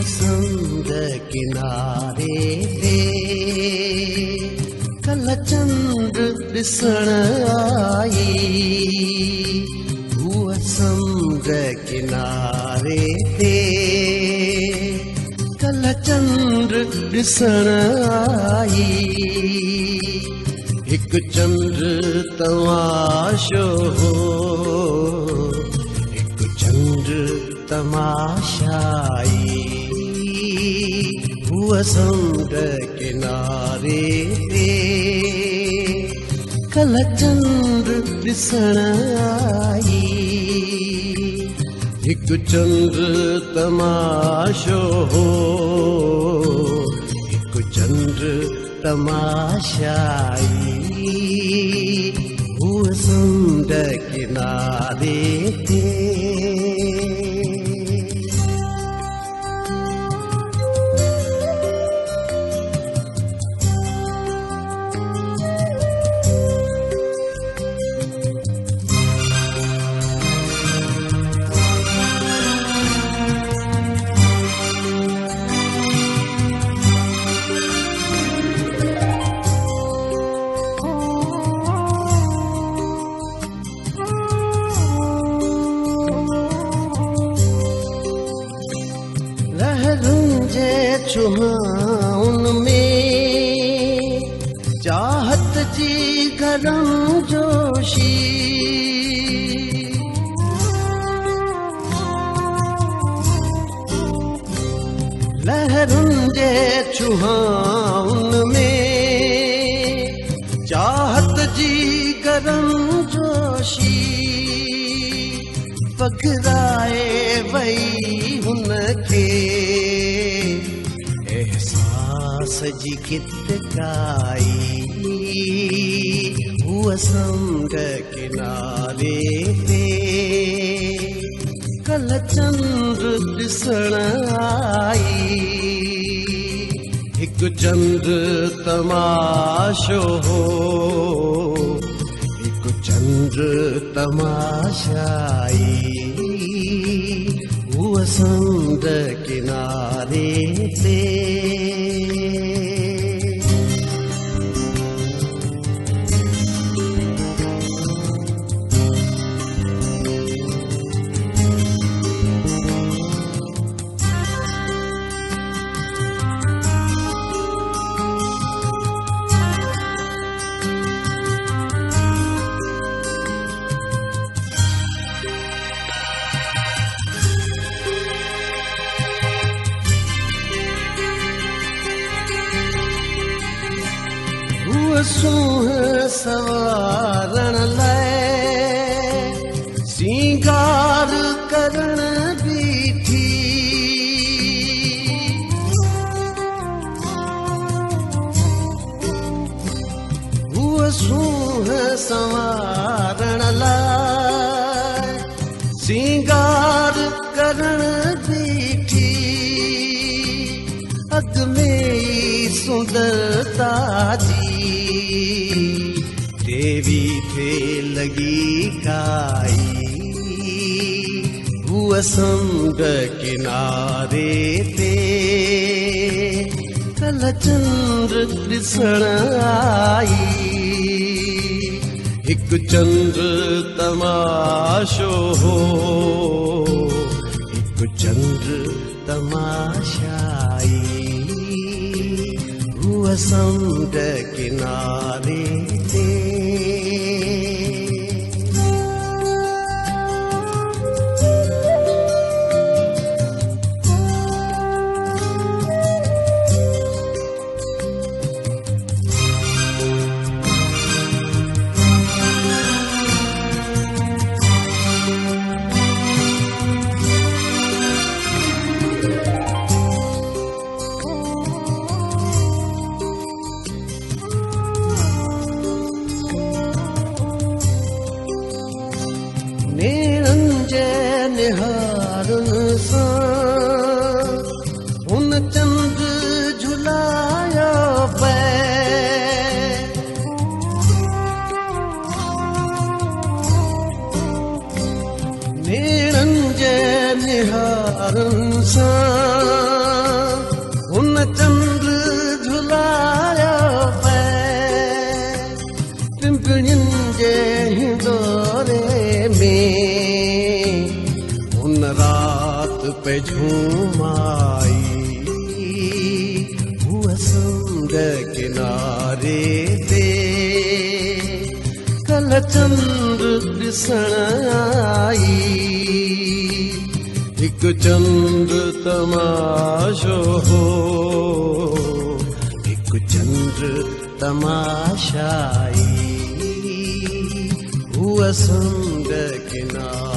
समुंड किनारे ते कल चंड ॾिसण आई। हूअ समुंड किनारे ते कल चंड ॾिसण आई। हिकु चंड तमाशो हो, हिकु चंड तमाशाई। हूअ समुंड किनारे ते कल चंड ॾिसण आई। हिकु चंड तमाशो हो, हिकु चंड तमाशाई। हूअ समुंड किनारे ते चुहाउन में चाहत जी गरम जोशी। लहरुनि जे चुहाउन में चाहत जी गरम जोशी। पघराए वई हुनखे एहसास जी गितकाई। हूअ समुंड किनारे ते कल चंड ॾिसण आई। हिकु चंड तमाशो हो, हिकु चंड तमाशाई। हूअ समुंड किनारे ते सूंह सवारण लाइ सिंगार करण बीठी। हूअ सूंह सवारण लाइ सिंगार करण बीठी। अॻ में ई सुंदरता जी देवी थे लगी काई। हूअ समुंड किनारे ते कल चंड ॾिसण आई। हिकु चंड तमाशो हो, हिकु चंड तमाशाई। हूअ समुंड किनारे ते निहारुन सां हुन चंद झुलायो पै। नेड़न जे निहारुन सां चंद्र झुलायो पे पिंपणियुनि जे हिंदोरे में उन रात पे झूमाई हुआ समुंड किनारे ते कल चंद्र ॾिसण आई हिकु चंद्र तमाशो हो हिकु चंद्र तमाशाई हुआ समुंड किनारे